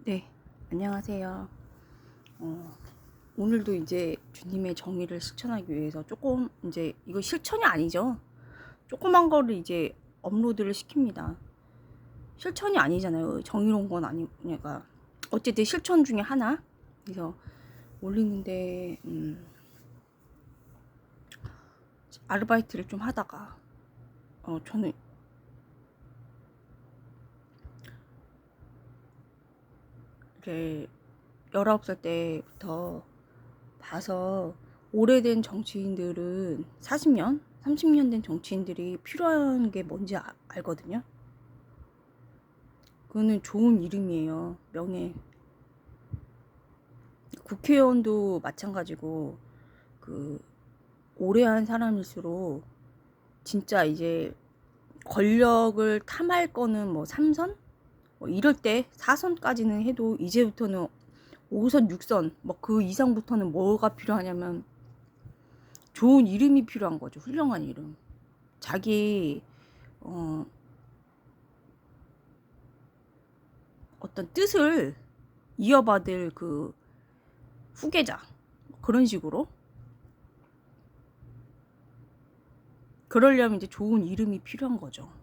네, 안녕하세요. 오늘도 이제 주님의 정의를 실천하기 위해서 조금 이제 이거 실천이 아니죠. 조그만 거를 이제 업로드를 시킵니다. 실천이 아니잖아요. 정의로운 건 아니니까. 어쨌든 실천 중에 하나. 그래서 올리는데 아르바이트를 좀 하다가 저는 이렇게 19살 때부터 봐서 오래된 정치인들은 40년, 30년 된 정치인들이 필요한 게 뭔지 알거든요. 그거는 좋은 이름이에요. 명예. 국회의원도 마찬가지고 그 오래 한 사람일수록 진짜 이제 권력을 탐할 거는 뭐 3선? 뭐 이럴 때 4선까지는 해도 이제부터는 5선, 6선 뭐 그 이상부터는 뭐가 필요하냐면 좋은 이름이 필요한 거죠. 훌륭한 이름. 자기 어떤 뜻을 이어받을 그 후계자 그런 식으로 그러려면 이제 좋은 이름이 필요한 거죠.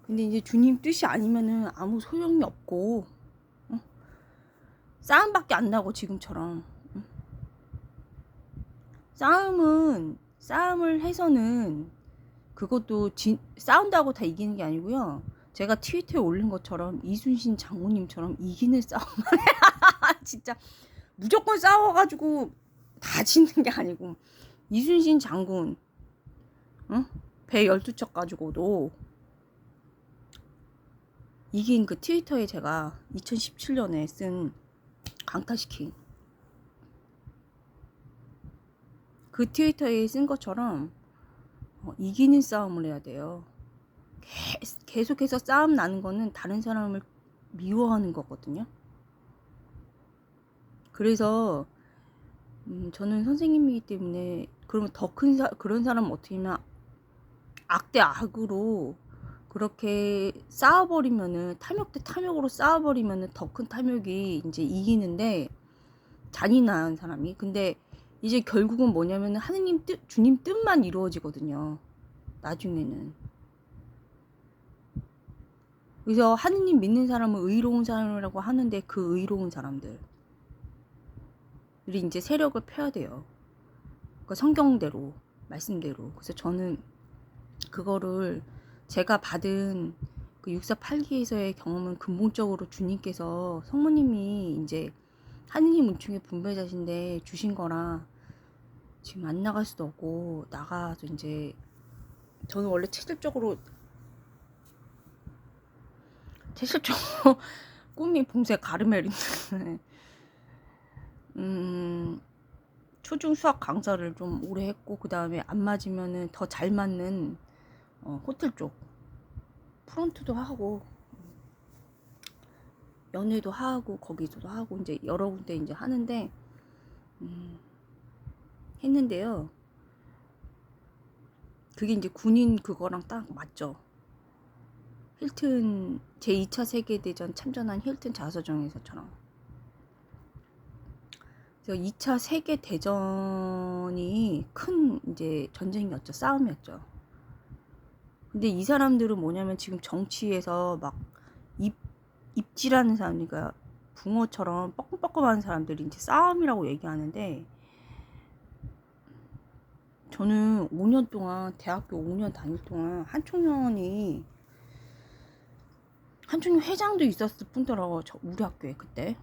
근데 이제 주님 뜻이 아니면은 아무 소용이 없고 싸움밖에 안 나고 지금처럼 싸움을 해서는 그것도 싸운다고 다 이기는 게 아니고요. 제가 트위터에 올린 것처럼 이순신 장군님처럼 이기는 싸움 진짜 무조건 싸워가지고 다 지는 게 아니고 이순신 장군 배 12척 가지고도 이긴 그 트위터에 제가 2017년에 쓴 강타시킨 그 트위터에 쓴 것처럼 이기는 싸움을 해야 돼요. 계속해서 싸움 나는 거는 다른 사람을 미워하는 거거든요. 그래서 저는 선생님이기 때문에 그러면 더 큰 그런 사람은 어떻게 하면 악대 악으로 그렇게 싸워버리면은 탐욕 대 탐욕으로 싸워버리면은 더 큰 탐욕이 이제 이기는데 잔인한 사람이. 근데 이제 결국은 뭐냐면은 하느님 뜻, 주님 뜻만 이루어지거든요. 나중에는. 그래서 하느님 믿는 사람은 의로운 사람이라고 하는데 그 의로운 사람들이 이제 세력을 펴야 돼요. 그러니까 성경대로, 말씀대로. 그래서 저는 그거를 제가 받은 그 648기에서의 경험은 근본적으로 주님께서 성모님이 이제 하느님 은총의 분배자신데 주신 거라 지금 안 나갈 수도 없고 나가서 이제 저는 원래 체질적으로 꿈이 봉쇄 가르멜인데 초중 수학 강사를 좀 오래 했고 그 다음에 안 맞으면은 더 잘 맞는 호텔 쪽 프론트도 하고 연애도 하고 거기서도 하고 이제 여러 군데 이제 하는데 했는데요. 그게 이제 군인 그거랑 딱 맞죠. 힐튼 제2차 세계대전 참전한 힐튼 자서정에서처럼. 그래서 2차 세계대전이 큰 이제 전쟁이었죠. 싸움이었죠. 근데 이 사람들은 뭐냐면 지금 정치에서 막 입질하는 사람이니까 붕어처럼 뻐끔뻐끔하는 사람들이 이제 싸움이라고 얘기하는데 저는 5년 동안 대학교 5년 다닐 동안 한총련 회장도 있었을 뿐더러 우리 학교에 그때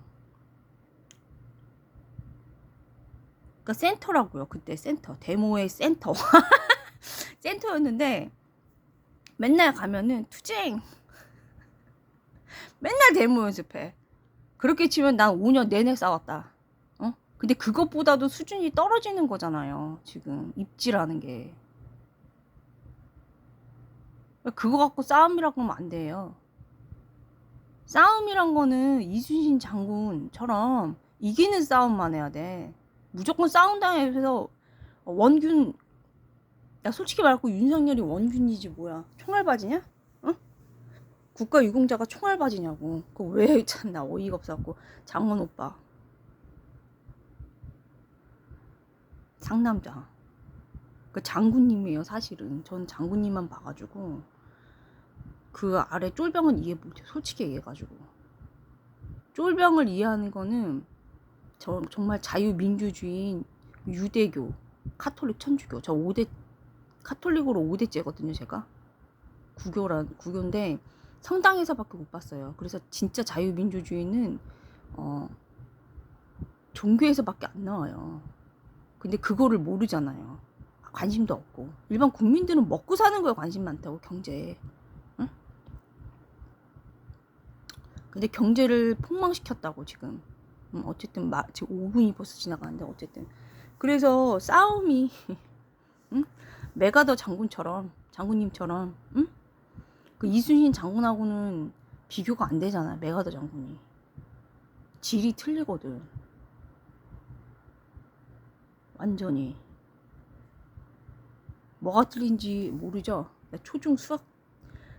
그러니까 센터라고요. 그때 센터 데모의 센터 센터였는데 맨날 가면은 투쟁 맨날 데모 연습해. 그렇게 치면 난 5년 내내 싸웠다. 근데 그것보다도 수준이 떨어지는 거잖아요. 지금 입지라는 게. 그거 갖고 싸움이라고 하면 안 돼요. 싸움이란 거는 이순신 장군처럼 이기는 싸움만 해야 돼. 무조건 싸운다 해서 원균 야 솔직히 말하고 윤석열이 원균이지 뭐야. 총알바지냐? 응? 국가유공자가 총알바지냐고. 그거 왜 참나 어이가 없어갖고. 장원 오빠 상남자 그 장군님이에요 사실은. 전 장군님만 봐가지고 그 아래 쫄병은 이해 못해. 솔직히 얘기해가지고 쫄병을 이해하는 거는 정말 자유민주주의인 유대교, 카톨릭, 천주교. 저 5대 카톨릭으로 5대째거든요 제가. 구교인데 성당에서밖에 못 봤어요. 그래서 진짜 자유민주주의는 종교에서밖에 안 나와요. 근데 그거를 모르잖아요. 관심도 없고. 일반 국민들은 먹고 사는 거에 관심 많다고. 경제에. 응? 근데 경제를 폭망시켰다고 지금. 어쨌든 지금 5분이 벌써 지나가는데 어쨌든 그래서 싸움이 응? 메가더 장군님처럼 응? 그 이순신 장군하고는 비교가 안 되잖아. 메가더 장군이 질이 틀리거든. 완전히 뭐가 틀린지 모르죠. 초중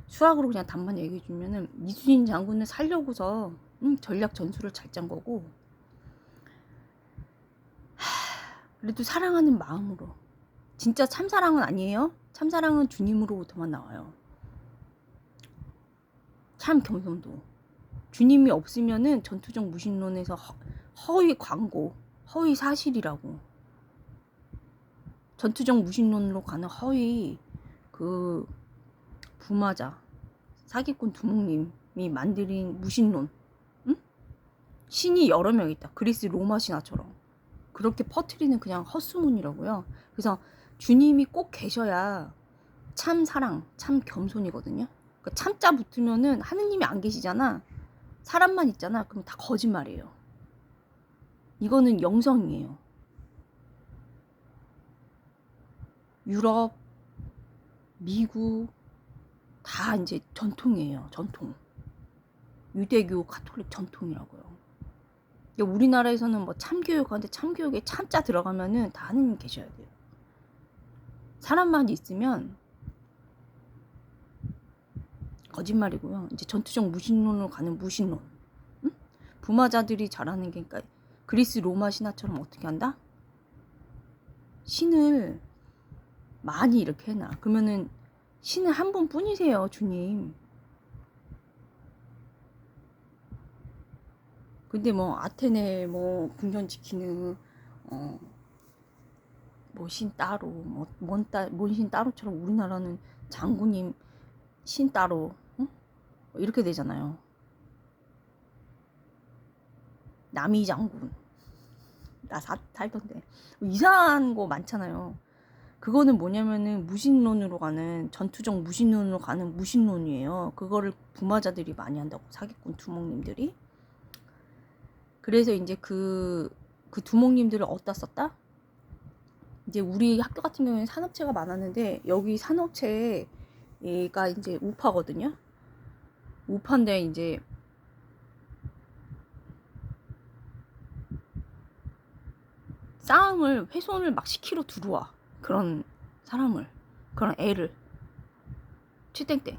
수학으로 그냥 답만 얘기해 주면은 이순신 장군을 살려고서 전략 전술을 잘 짠 거고. 그래도 사랑하는 마음으로. 진짜 참사랑은 아니에요. 참사랑은 주님으로부터만 나와요. 참 겸손도. 주님이 없으면은 전투적 무신론에서 허위 광고, 허위 사실이라고. 전투적 무신론으로 가는 허위 그 부마자 사기꾼 두목님이 만들인 무신론. 응? 신이 여러 명 있다. 그리스 로마 신화처럼. 그렇게 퍼뜨리는 그냥 헛소문이라고요. 그래서 주님이 꼭 계셔야 참 사랑, 참 겸손이거든요. 그러니까 참자 붙으면은 하느님이 안 계시잖아. 사람만 있잖아. 그럼 다 거짓말이에요. 이거는 영성이에요. 유럽, 미국 다 이제 전통이에요. 전통. 유대교, 카톨릭 전통이라고요. 우리나라에서는 뭐 참교육하는데 참교육에 참자 들어가면은 다 하느님 계셔야 돼요. 사람만 있으면 거짓말이고요. 이제 전투적 무신론으로 가는 무신론. 응? 부마자들이 잘하는 게 그러니까 그리스 로마 신화처럼 어떻게 한다? 신을 많이 이렇게 해놔. 그러면은 신은 한 분뿐이세요, 주님. 근데 뭐 아테네 뭐 궁전 지키는 뭐 신 따로 뭔신 따로처럼 우리나라는 장군님 신 따로 응? 이렇게 되잖아요. 남이 장군 나 살던데 이상한 거 많잖아요. 그거는 뭐냐면은 무신론으로 가는 전투적 무신론으로 가는 무신론이에요. 그거를 부마자들이 많이 한다고. 사기꾼 두목님들이. 그래서 이제 그 두목님들을 어디다 썼다? 이제 우리 학교 같은 경우에는 산업체가 많았는데 여기 산업체가 이제 우파거든요. 우파인데 이제 싸움을 훼손을 막 시키러 들어와. 그런 사람을, 그런 애를 취땡땡.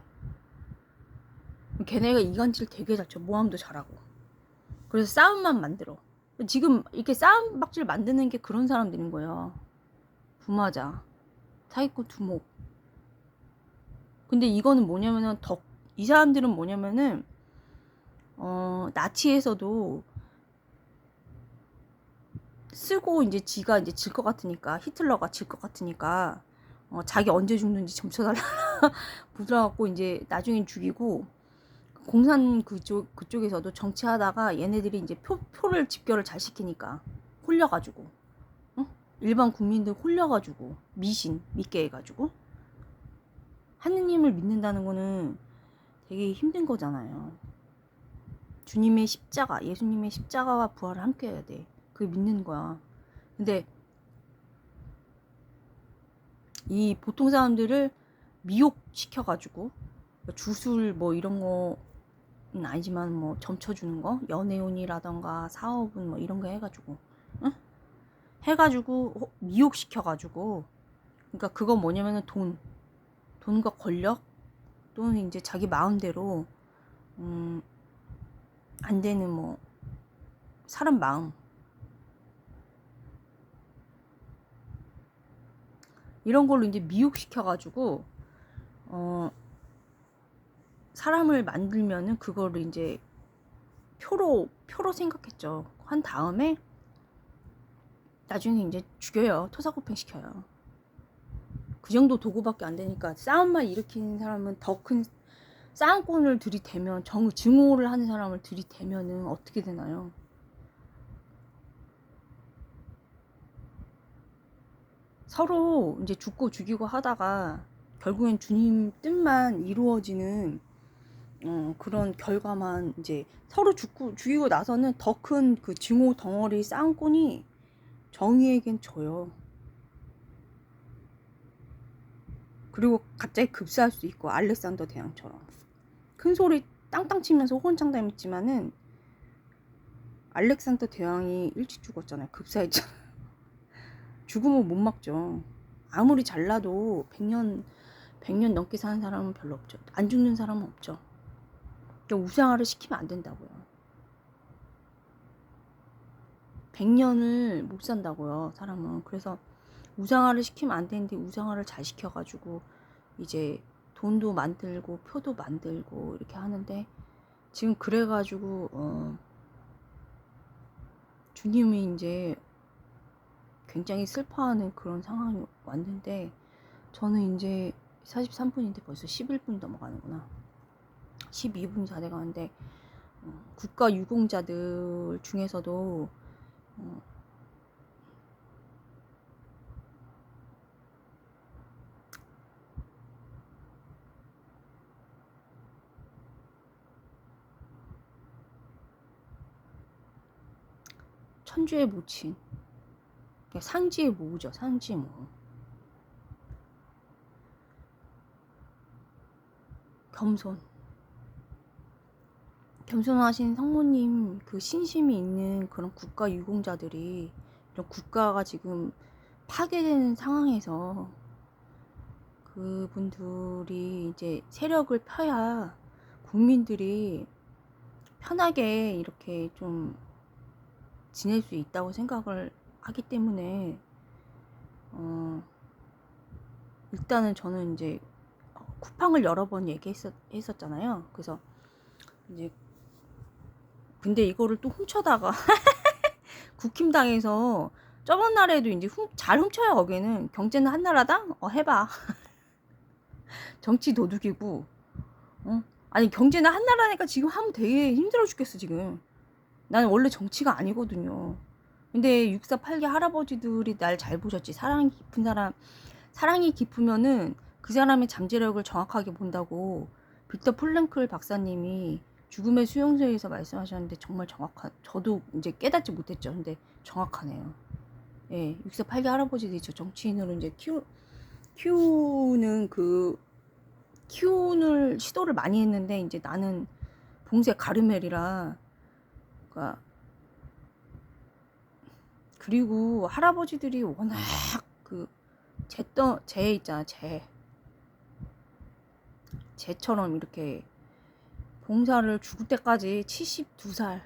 걔네가 이간질 되게 잘 쳐. 모함도 잘하고. 그래서 싸움만 만들어. 지금 이렇게 싸움박질 만드는 게 그런 사람들인 거예요. 부마자, 사기꾼 두목. 근데 이거는 뭐냐면은 이 사람들은 뭐냐면은 나치에서도 쓰고 이제 지가 이제 질 것 같으니까, 히틀러가 질 것 같으니까 자기 언제 죽는지 점쳐달라 부들어갖고 이제 나중엔 죽이고. 공산 그쪽에서도 정치하다가 얘네들이 이제 표를 집결을 잘 시키니까 홀려가지고 일반 국민들 홀려가지고 믿게 해가지고. 하느님을 믿는다는 거는 되게 힘든 거잖아요. 주님의 십자가, 예수님의 십자가와 부활을 함께 해야 돼. 그게 믿는 거야. 근데 이 보통 사람들을 미혹시켜가지고 주술 뭐 이런 거는 아니지만 뭐 점쳐주는 거, 연애운이라던가 사업은 뭐 이런 거 해가지고 해가지고 미혹시켜가지고 그러니까 그건 뭐냐면은 돈과 권력 또는 이제 자기 마음대로 안 되는 뭐 사람 마음 이런 걸로 이제 미혹시켜가지고 사람을 만들면은 그거를 이제 표로 생각했죠. 한 다음에 나중에 이제 죽여요. 토사구팽 시켜요. 그 정도 도구밖에 안 되니까 싸움만 일으키는 사람은 더 큰 싸움꾼을 들이대면 증오를 하는 사람을 들이대면은 어떻게 되나요? 서로 이제 죽고 죽이고 하다가 결국엔 주님 뜻만 이루어지는 그런 결과만 이제 서로 죽이고 나서는 더 큰 그 증오 덩어리 쌍꾼이 정의에겐 져요. 그리고 갑자기 급사할 수 있고 알렉산더 대왕처럼 큰 소리 땅땅 치면서 호언장담했지만은 알렉산더 대왕이 일찍 죽었잖아요. 급사했잖아요. 죽음은 못 막죠. 아무리 잘나도 100년 넘게 사는 사람은 별로 없죠. 안 죽는 사람은 없죠. 그러니까 우상화를 시키면 안 된다고요. 100년을 못 산다고요, 사람은. 그래서 우상화를 시키면 안 되는데 우상화를 잘 시켜가지고 이제 돈도 만들고 표도 만들고 이렇게 하는데 지금 그래가지고 주님이 이제 굉장히 슬퍼하는 그런 상황이 왔는데 저는 이제 43분인데 벌써 11분이 넘어가는구나. 12분이 다 돼가는데 국가 유공자들 중에서도 천주의 모친, 상지의 모우죠. 상지의 모우. 겸손하신 성모님 그 신심이 있는 그런 국가 유공자들이 이런 국가가 지금 파괴되는 상황에서 그분들이 이제 세력을 펴야 국민들이 편하게 이렇게 좀 지낼 수 있다고 생각을 하기 때문에 일단은 저는 이제 쿠팡을 여러 번 얘기했었잖아요. 그래서 이제 근데 이거를 또 훔쳐다가 국힘당에서 저번 날에도 이제 잘 훔쳐요. 거기는 경제는 한나라당 해봐. 정치 도둑이고 아니 경제는 한나라니까 지금 하면 되게 힘들어 죽겠어 지금. 나는 원래 정치가 아니거든요. 근데 64, 8개 할아버지들이 날 잘 보셨지. 사랑이 깊은 사람, 사랑이 깊으면은 그 사람의 잠재력을 정확하게 본다고 빅터 플랭클 박사님이 죽음의 수용소에서 말씀하셨는데 정말 저도 이제 깨닫지 못했죠. 근데 정확하네요. 예, 64, 8개 할아버지들이 저 정치인으로 이제 키우는 시도를 많이 했는데 이제 나는 봉쇄 가르멜이라 그러니까 그리고 할아버지들이 워낙 그 재 있잖아. 재처럼 이렇게 봉사를 죽을 때까지 72살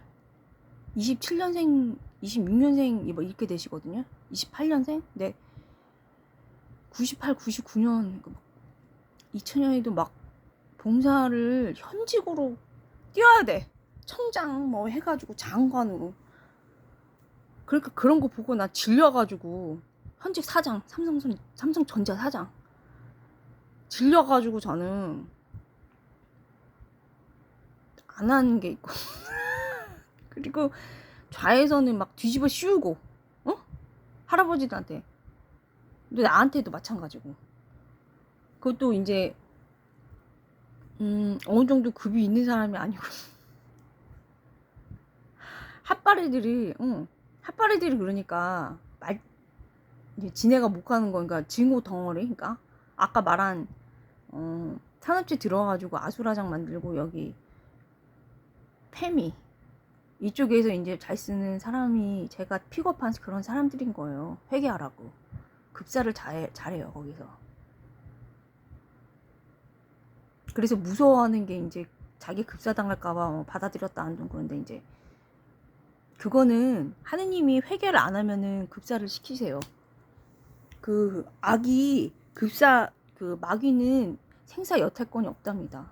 27년생 26년생 뭐 이렇게 되시거든요. 28년생? 네. 98, 99년 2000년에도 막 봉사를 현직으로 뛰어야 돼. 청장 뭐 해가지고 장관으로. 그러니까 그런 거 보고 나 질려가지고 현직 사장 삼성전자 사장 질려가지고 저는 안 하는 게 있고 그리고 좌에서는 막 뒤집어 씌우고 할아버지들한테 근데 나한테도 마찬가지고 그것도 이제 어느 정도 급이 있는 사람이 아니고 핫바리들이 그러니까 이제 지네가 못 가는 거니까 증오 덩어리 그러니까 아까 말한 산업체 들어가지고 아수라장 만들고 여기 페미 이쪽에서 이제 잘 쓰는 사람이 제가 픽업한 그런 사람들인 거예요. 회계하라고. 급사를 잘해요 거기서. 그래서 무서워하는 게 이제 자기 급사 당할까봐 받아들였다 안 좀 그런데 이제 그거는 하느님이 회개를 안 하면은 급사를 시키세요. 그 악이 급사 그 마귀는 생사 여탈권이 없답니다.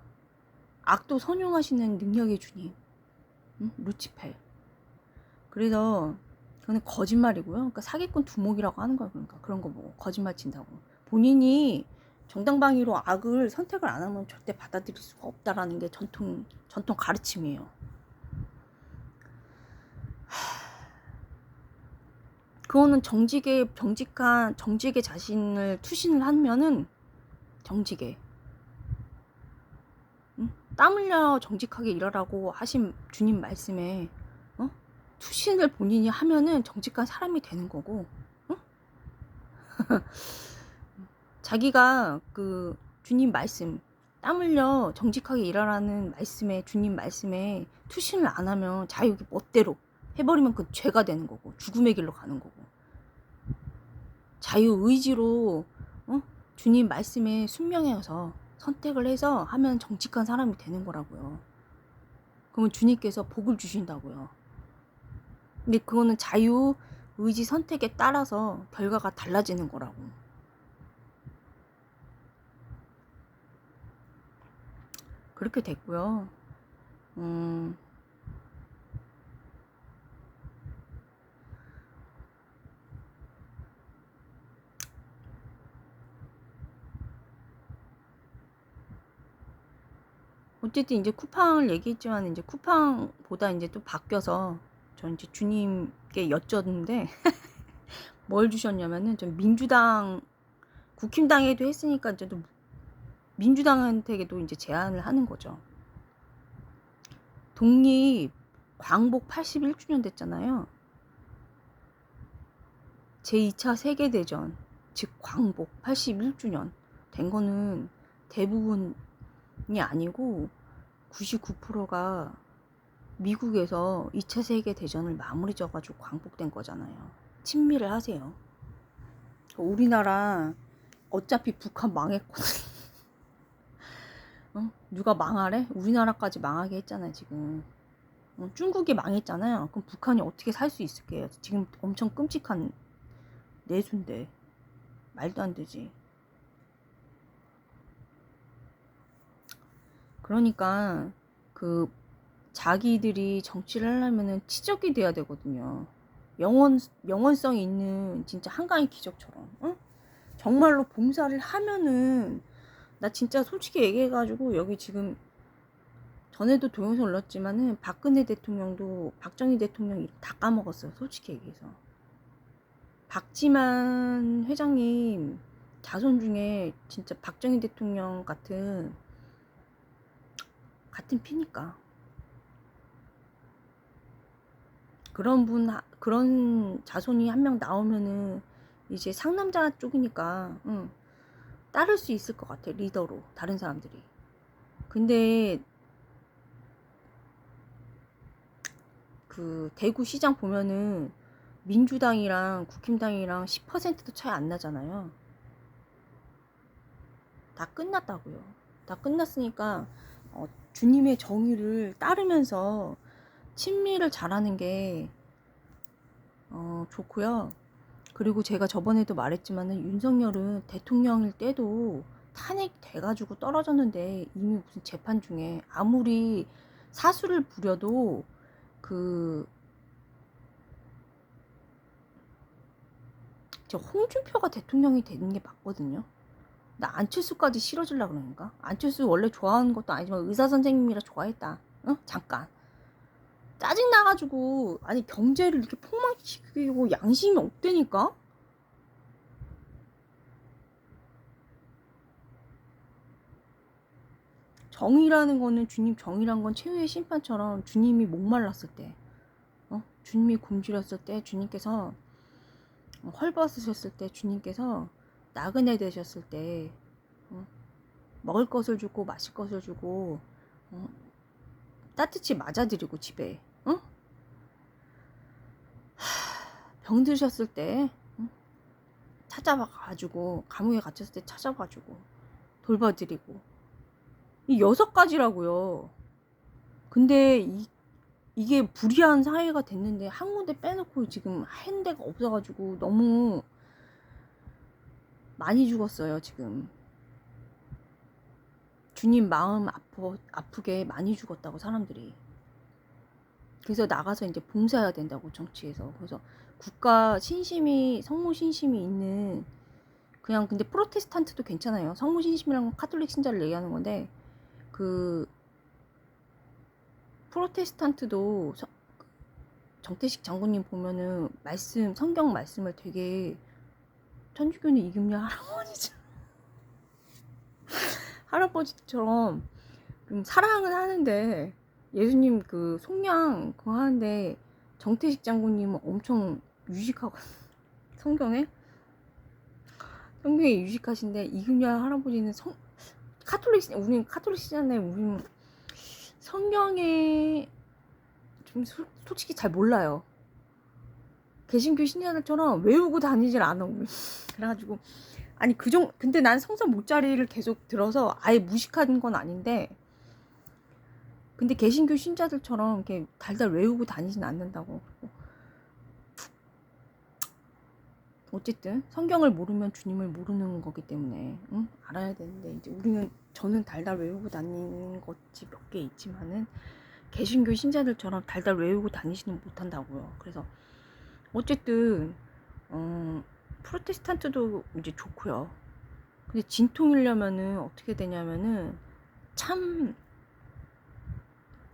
악도 선용하시는 능력의 주님, 응? 루치페. 그래서 그거는 거짓말이고요. 그러니까 사기꾼 두목이라고 하는 거예요. 그러니까 그런 거 뭐 거짓말 친다고. 본인이 정당방위로 악을 선택을 안 하면 절대 받아들일 수가 없다라는 게 전통 가르침이에요. 그거는 정직한 정직의 자신을 투신을 하면은 정직해. 응? 땀 흘려 정직하게 일하라고 하신 주님 말씀에 투신을 본인이 하면은 정직한 사람이 되는 거고, 응? 자기가 그 주님 말씀 땀 흘려 정직하게 일하라는 말씀에 주님 말씀에 투신을 안 하면 자기 멋대로 해버리면 그 죄가 되는 거고 죽음의 길로 가는 거고 자유 의지로 주님 말씀에 순명해서 선택을 해서 하면 정직한 사람이 되는 거라고요. 그러면 주님께서 복을 주신다고요. 근데 그거는 자유 의지 선택에 따라서 결과가 달라지는 거라고. 그렇게 됐고요. 어쨌든 이제 쿠팡을 얘기했지만 이제 쿠팡보다 이제 또 바뀌어서 전 이제 주님께 여쭸는데 뭘 주셨냐면은 좀 민주당 국힘당에도 했으니까 이제 또 민주당한테도 이제 제안을 하는 거죠. 독립 광복 81주년 됐잖아요. 제2차 세계대전 즉 광복 81주년 된 거는 대부분이 아니고 99%가 미국에서 2차 세계대전을 마무리 져가지고 광복된 거잖아요. 친미를 하세요. 우리나라 어차피 북한 망했거든. 누가 망하래? 우리나라까지 망하게 했잖아요 지금. 중국이 망했잖아요. 그럼 북한이 어떻게 살 수 있을게요? 지금 엄청 끔찍한 내수인데 말도 안 되지. 그러니까 그 자기들이 정치를 하려면은 치적이 돼야 되거든요. 영원성 있는 진짜 한강의 기적처럼. 응? 정말로 봉사를 하면은 나 진짜 솔직히 얘기해가지고 여기 지금 전에도 동영상 올렸지만은 박근혜 대통령도 박정희 대통령 이름 다 까먹었어요. 솔직히 얘기해서. 박지만 회장님 자손 중에 진짜 박정희 대통령 같은 피니까 그런 자손이 한 명 나오면은 이제 상남자 쪽이니까 따를 수 있을 것 같아. 리더로 다른 사람들이. 근데 그 대구 시장 보면은 민주당이랑 국힘당이랑 10%도 차이 안 나잖아요. 다 끝났다고요. 다 끝났으니까 주님의 정의를 따르면서 친미를 잘하는 게 좋고요. 그리고 제가 저번에도 말했지만은 윤석열은 대통령일 때도 탄핵 돼가지고 떨어졌는데 이미 무슨 재판 중에 아무리 사수를 부려도 저 홍준표가 대통령이 되는 게 맞거든요. 나 안철수까지 싫어질라 그러니까. 안철수 원래 좋아하는 것도 아니지만 의사 선생님이라 좋아했다. 잠깐. 짜증 나가지고 아니 경제를 이렇게 폭망시키고 양심이 없다니까. 정의라는 거는 주님 정의란 건 최후의 심판처럼 주님이 목말랐을 때, 주님이 굶주렸을 때 주님께서 헐벗으셨을 때 주님께서 나그네 되셨을 때 먹을 것을 주고 마실 것을 주고 따뜻이 맞아드리고 집에 병드셨을 때 찾아가지고 감옥에 갇혔을 때 찾아가지고 돌봐드리고 이 6가지라고요. 근데 이게 불의한 사회가 됐는데 한 군데 빼놓고 지금 한 데가 없어가지고 너무 많이 죽었어요. 지금 주님 마음 아프게 많이 죽었다고 사람들이. 그래서 나가서 이제 봉사해야 된다고 정치에서. 그래서 국가 신심이 성모 신심이 있는 그냥 근데 프로테스탄트도 괜찮아요. 성모 신심이란 건 카톨릭 신자를 얘기하는 건데 그 프로테스탄트도 정태식 장군님 보면은 성경 말씀을 되게 천주교는 이금ля 할아버지처럼 사랑은 하는데 예수님 그 속량 그거 하는데 정태식 장군님은 엄청 유식하고 성경에 유식하신데 이금ля 할아버지는 우리는 카톨릭이잖아요. 우리는 성경에 좀 솔직히 잘 몰라요. 개신교 신자들처럼 외우고 다니질 않아. 그래가지고 아니 근데 난 성서 목자리를 계속 들어서 아예 무식한 건 아닌데 근데 개신교 신자들처럼 이렇게 달달 외우고 다니진 않는다고. 어쨌든 성경을 모르면 주님을 모르는 거기 때문에 알아야 되는데 이제 저는 달달 외우고 다니는 것이 몇 개 있지만은 개신교 신자들처럼 달달 외우고 다니지는 못한다고요. 그래서 어쨌든 프로테스탄트도 이제 좋고요. 근데 진통이려면은 어떻게 되냐면은 참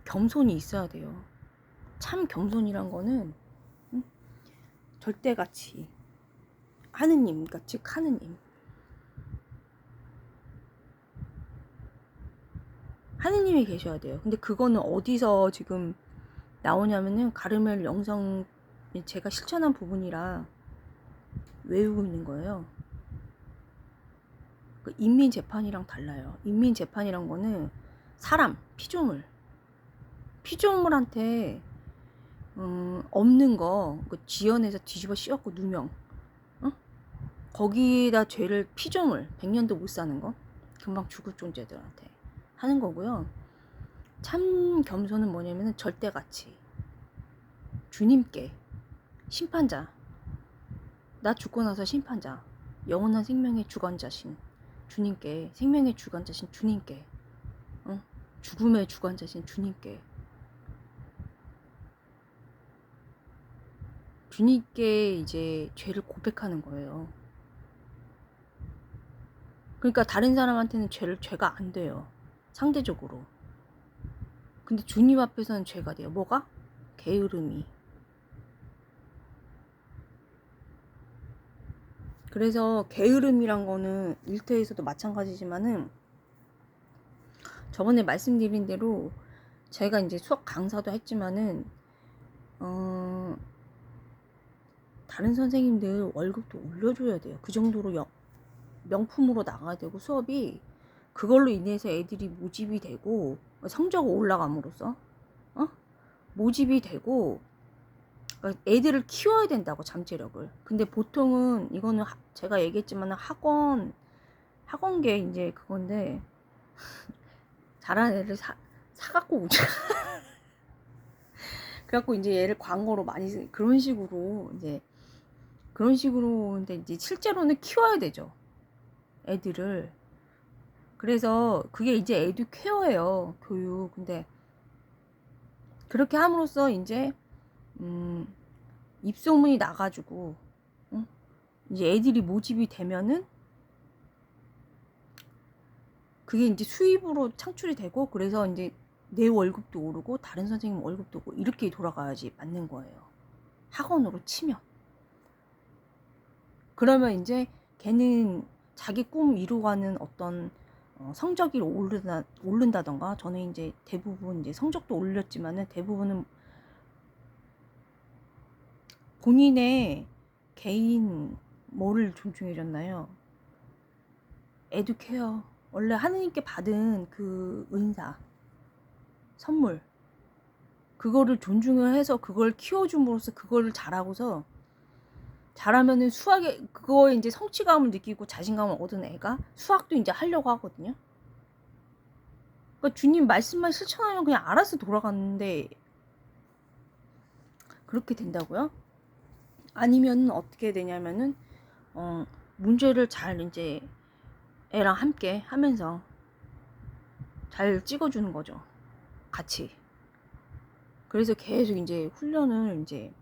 겸손이 있어야 돼요. 참 겸손이란 거는 절대같이 하느님, 그러니까 즉 하느님이 계셔야 돼요. 근데 그거는 어디서 지금 나오냐면은 가르멜 영성 제가 실천한 부분이라 외우고 있는 거예요. 그 인민재판이랑 달라요. 인민재판이란 거는 사람, 피조물한테 없는 거 그 지연해서 뒤집어 씌웠고 누명 거기다 죄를 피조물 100년도 못 사는 거 금방 죽을 존재들한테 하는 거고요. 참 겸손은 뭐냐면은 절대같이 주님께 심판자 나 죽고 나서 심판자 영원한 생명의 주관자신 주님께 생명의 주관자신 주님께 죽음의 주관자신 주님께 이제 죄를 고백하는 거예요. 그러니까 다른 사람한테는 죄가 안 돼요. 상대적으로. 근데 주님 앞에서는 죄가 돼요. 뭐가? 게으름이. 그래서 게으름이란 거는 일터에서도 마찬가지지만은 저번에 말씀드린 대로 제가 이제 수학 강사도 했지만은 다른 선생님들 월급도 올려줘야 돼요. 그 정도로 명품으로 나가야 되고 수업이 그걸로 인해서 애들이 모집이 되고 성적 올라감으로써 모집이 되고 애들을 키워야 된다고 잠재력을. 근데 보통은 이거는 제가 얘기했지만 학원계 이제 그건데 잘하는 애를 사갖고 오죠. 그래갖고 이제 얘를 광고로 많이 그런 식으로 근데 이제 실제로는 키워야 되죠. 애들을. 그래서 그게 이제 에듀 케어예요. 교육. 근데 그렇게 함으로써 이제 입소문이 나가지고 이제 애들이 모집이 되면은 그게 이제 수입으로 창출이 되고 그래서 이제 내 월급도 오르고 다른 선생님 월급도 오르고 이렇게 돌아가야지 맞는 거예요. 학원으로 치면. 그러면 이제 걔는 자기 꿈 이루어가는 어떤 성적이 오른다던가 저는 이제 대부분 이제 성적도 올렸지만은 대부분은 본인의 개인 뭐를 존중해줬나요? 에듀케어. 원래 하느님께 받은 그 은사, 선물 그거를 존중을 해서 그걸 키워줌으로써 그거를 잘하고서 잘하면은 수학에 그거에 이제 성취감을 느끼고 자신감을 얻은 애가 수학도 이제 하려고 하거든요. 그러니까 주님 말씀만 실천하면 그냥 알아서 돌아가는데 그렇게 된다고요? 아니면 어떻게 되냐면은 문제를 잘 이제 애랑 함께 하면서 잘 찍어주는 거죠. 같이. 그래서 계속 이제 훈련을 이제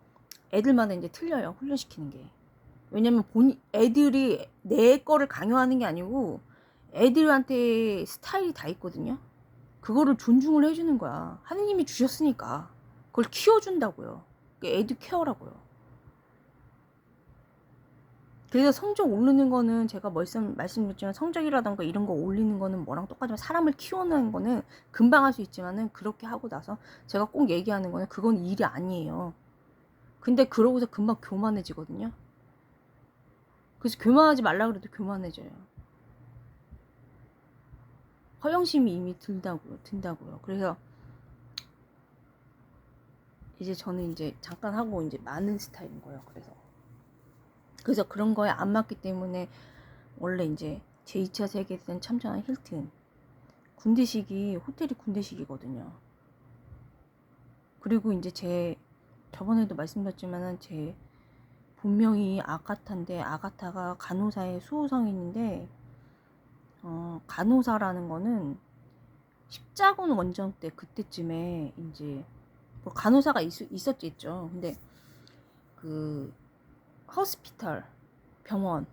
애들마다 이제 틀려요. 훈련시키는 게. 왜냐면 애들이 내 거를 강요하는 게 아니고 애들한테 스타일이 다 있거든요. 그거를 존중을 해주는 거야. 하느님이 주셨으니까. 그걸 키워준다고요. 그게 애들 케어라고요. 그래서 성적 오르는 거는 제가 말씀드렸지만 성적이라던가 이런 거 올리는 거는 뭐랑 똑같지만 사람을 키워내는 거는 금방 할 수 있지만은 그렇게 하고 나서 제가 꼭 얘기하는 거는 그건 일이 아니에요. 근데 그러고서 금방 교만해지거든요. 그래서 교만하지 말라 그래도 교만해져요. 허영심이 이미 든다고요. 그래서 이제 저는 이제 잠깐 하고 이제 많은 스타일인 거예요. 그래서 그런 거에 안 맞기 때문에 원래 이제 제 2차 세계대전 참전한 힐튼 군대식이 호텔이 군대식이거든요. 그리고 이제 저번에도 말씀드렸지만은 제 본명이 아가타인데 아가타가 간호사의 수호성인인데 간호사라는 거는 십자군 원정 때 그때쯤에 이제 뭐 간호사가 있었지 있죠. 근데 그 허스피탈 병원의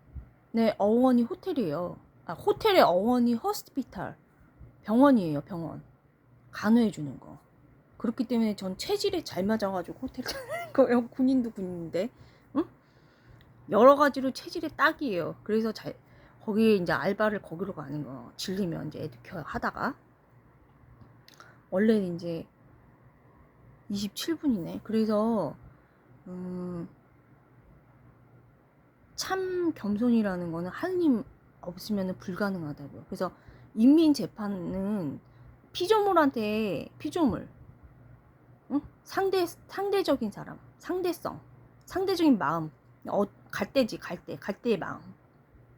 어원이 호텔이에요. 호텔의 어원이 허스피탈 병원이에요. 병원 간호해주는 거. 그렇기 때문에 전 체질에 잘 맞아가지고 호텔 다니는 거예요. 군인도 군인인데, 응? 여러 가지로 체질에 딱이에요. 그래서 거기에 이제 알바를 거기로 가는 거. 질리면 이제 에듀케어 하다가 원래는 이제 27분이네. 그래서 참 겸손이라는 거는 하느님 없으면 불가능하다고요. 그래서 인민 재판은 피조물, 응? 상대적인 사람, 상대적인 마음, 갈대의 마음,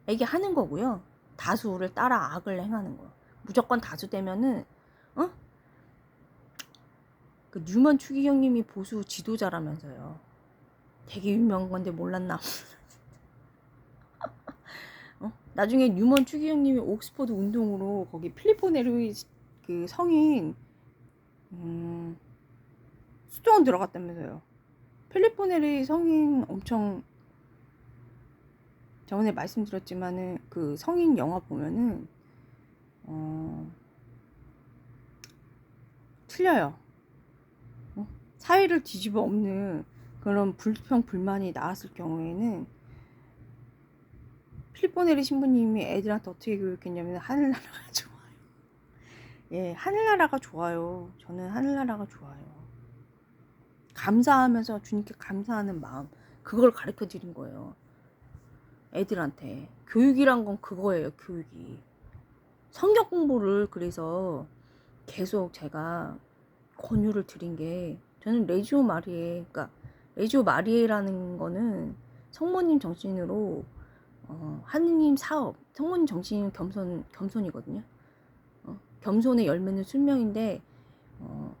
이게 하는 거고요. 다수를 따라 악을 행하는 거. 무조건 다수 되면은, 그 뉴먼 추기경님이 보수 지도자라면서요. 되게 유명한 건데 몰랐나? 나중에 뉴먼 추기경님이 옥스퍼드 운동으로 거기 필리포 네로이 그 성인 수도원 들어갔다면서요. 필리포 네로이 성인 엄청 저번에 말씀드렸지만은 그 성인 영화 보면은 틀려요. 사회를 뒤집어 엎는 그런 불평불만이 나왔을 경우에는 필리포 네리 신부님이 애들한테 어떻게 교육했냐면 하늘나라가 좋아요. 예, 하늘나라가 좋아요. 저는 하늘나라가 좋아요. 감사하면서 주님께 감사하는 마음, 그걸 가르쳐 드린 거예요. 애들한테. 교육이란 건 그거예요. 교육이. 성경 공부를 그래서 계속 제가 권유를 드린 게, 저는 레지오 마리에, 그러니까 레지오 마리에라는 거는 성모님 정신으로 하느님 사업, 성모님 정신은 겸손이거든요. 겸손의 열매는 순명인데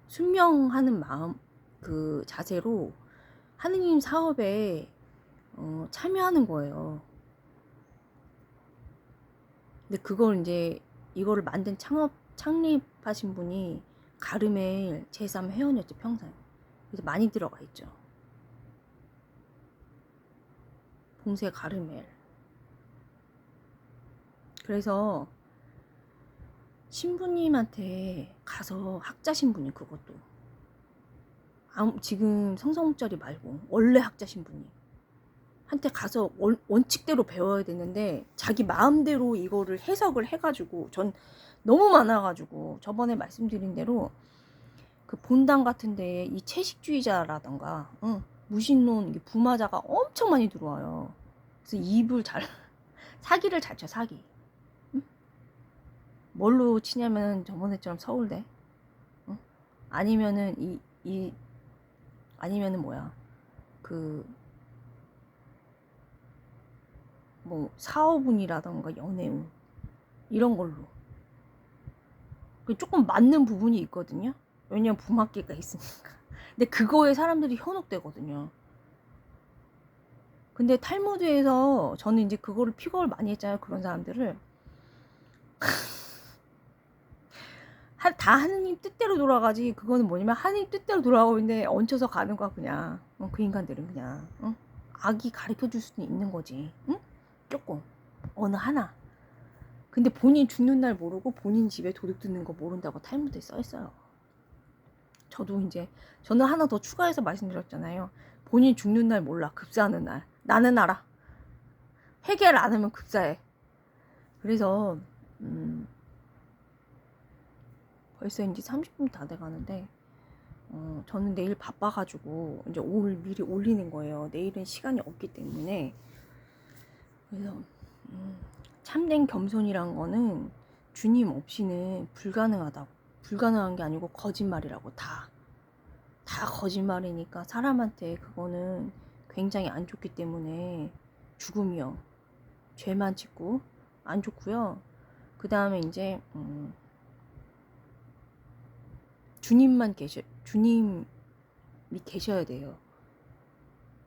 순명하는 마음, 그 자세로 하느님 사업에 참여하는 거예요. 근데 그걸 이제 이거를 창립하신 분이 가르멜 제3 회원이었죠. 평생. 그래서 많이 들어가 있죠. 봉쇄 가르멜. 그래서 신부님한테 가서 학자 신부님, 그것도 지금 성서목자리 말고 원래 학자 신부님 한테 가서 원칙대로 배워야 되는데 자기 마음대로 이거를 해석을 해가지고, 전 너무 많아가지고 저번에 말씀드린 대로 그 본당 같은 데에 이 채식주의자라던가 무신론 부마자가 엄청 많이 들어와요. 그래서 사기를 잘 쳐. 사기. 뭘로 치냐면 저번에처럼 서울대, 아니면은 아니면은 뭐야, 그 뭐 사업운이라던가 연애운 이런 걸로 조금 맞는 부분이 있거든요. 왜냐면 부막기가 있으니까. 근데 그거에 사람들이 현혹되거든요. 근데 탈무드에서 저는 이제 그거를 픽업을 많이 했잖아요. 그런 사람들을 다 하느님 뜻대로 돌아가지. 그거는 뭐냐면 하느님 뜻대로 돌아가고 있는데 얹혀서 가는 거야 그냥. 그 인간들은 그냥 악이 가르쳐줄 수는 있는 거지. 응? 조금 어느 하나. 근데 본인 죽는 날 모르고 본인 집에 도둑 듣는 거 모른다고 탈무드에 써있어요. 저도 이제 저는 하나 더 추가해서 말씀드렸잖아요. 본인 죽는 날 몰라. 급사하는 날. 나는 알아. 해결 안 하면 급사해. 그래서 벌써 이제 30분 다 돼가는데 저는 내일 바빠가지고 이제 오늘 미리 올리는 거예요. 내일은 시간이 없기 때문에. 그래서 참된 겸손이란 거는 주님 없이는 불가능하다고. 불가능한 게 아니고 거짓말이라고. 다 거짓말이니까 사람한테 그거는 굉장히 안 좋기 때문에 죽음이요. 죄만 짓고 안 좋고요. 그 다음에 이제 주님이 계셔야 돼요.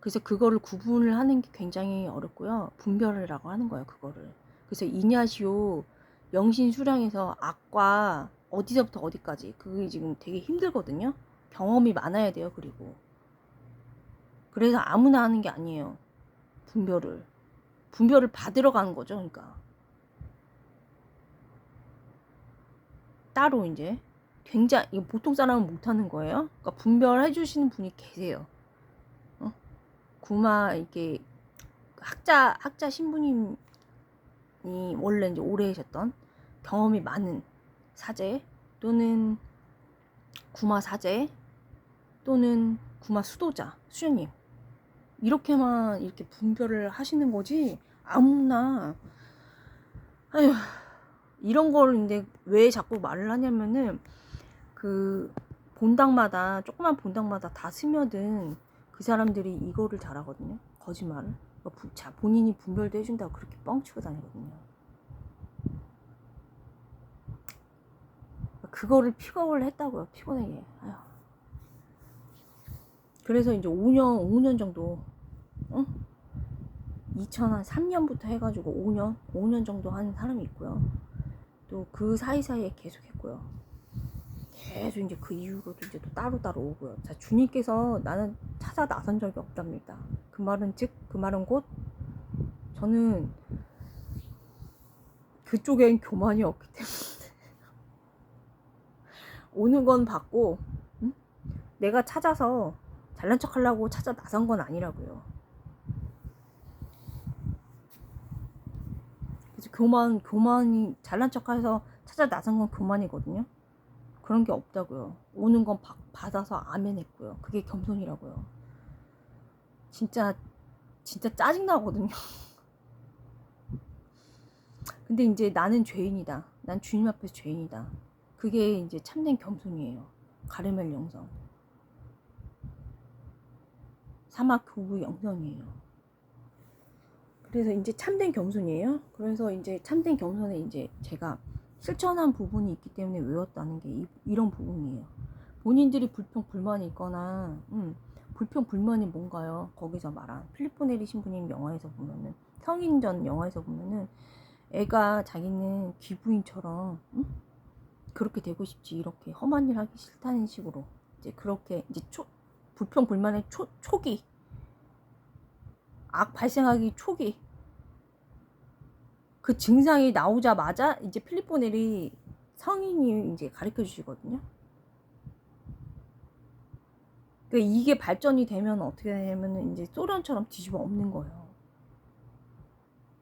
그래서 그거를 구분을 하는 게 굉장히 어렵고요. 분별이라고 하는 거예요, 그거를. 그래서 이냐시오 영신수량에서 악과 어디서부터 어디까지 그게 지금 되게 힘들거든요. 경험이 많아야 돼요. 그래서 아무나 하는 게 아니에요. 분별을 받으러 가는 거죠. 그러니까 따로 이제 굉장히 이거 보통 사람은 못하는 거예요. 그러니까 분별해 주시는 분이 계세요. 구마 이렇게 학자 신부님이 원래 이제 오래 하셨던 경험이 많은 사제 또는 구마 사제 또는 구마 수도자 수녀님 이렇게만 이렇게 분별을 하시는 거지 아무나 아휴 이런 걸 근데 왜 자꾸 말을 하냐면은 그 본당마다 조그만 본당마다 다 스며든 그 사람들이 이거를 잘하거든요. 거짓말을. 자, 본인이 분별도 해준다고 그렇게 뻥치고 다니거든요. 그거를 픽업을 했다고요. 피곤하게. 아휴. 그래서 이제 5년 정도 2003년부터 해가지고 5년 정도 한 사람이 있고요. 또 그 사이사이에 계속 했고요. 계속 이제 그 이후로도 이제 또 따로따로 오고요. 자, 주님께서 나는 찾아 나선 적이 없답니다. 그 말은 곧 저는 그쪽엔 교만이 없기 때문에 오는 건 받고 내가 찾아서 잘난 척 하려고 찾아 나선 건 아니라고요. 그래서 교만이 잘난 척 해서 찾아 나선 건 교만이거든요. 그런 게 없다고요. 오는 건 받아서 아멘 했고요. 그게 겸손이라고요. 진짜 짜증나거든요. 근데 이제 나는 죄인이다. 난 주님 앞에서 죄인이다. 그게 이제 참된 겸손이에요. 가르멜 영성. 사막 교부 영성이에요. 그래서 이제 참된 겸손이에요. 그래서 이제 참된 겸손에 이제 제가 실천한 부분이 있기 때문에 외웠다는 게 이런 부분이에요. 본인들이 불평불만이 있거나 불평불만이 뭔가요? 거기서 말한 필리포 네리 신부님 영화에서 보면은 성인전 영화에서 보면은 애가 자기는 귀부인처럼 그렇게 되고 싶지 이렇게 험한 일 하기 싫다는 식으로 이제 그렇게 이제 불평불만의 초기 악 발생하기 초기 그 증상이 나오자마자 이제 필리포 네리 성인이 이제 가르쳐 주시거든요. 그러니까 이게 발전이 되면 어떻게 되냐면은 이제 소련처럼 뒤집어 엎는 거예요.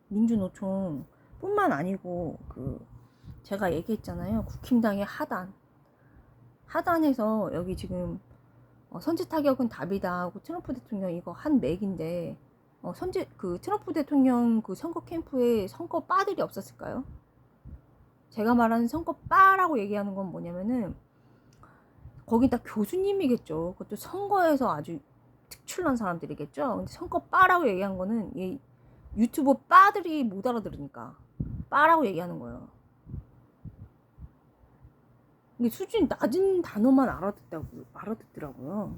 민주노총 뿐만 아니고 제가 얘기했잖아요. 국힘당의 하단에서 여기 지금 선제 타격은 답이다 하고 트럼프 대통령 이거 한 맥인데 트럼프 대통령 그 선거 캠프에 선거 빠들이 없었을까요? 제가 말하는 선거 빠라고 얘기하는 건 뭐냐면은 거기다 교수님이겠죠. 그것도 선거에서 아주 특출난 사람들이겠죠. 근데 선거 빠라고 얘기한 거는 유튜버 빠들이 못 알아들으니까 빠라고 얘기하는 거예요. 근데 수준이 낮은 단어만 알아듣더라고요.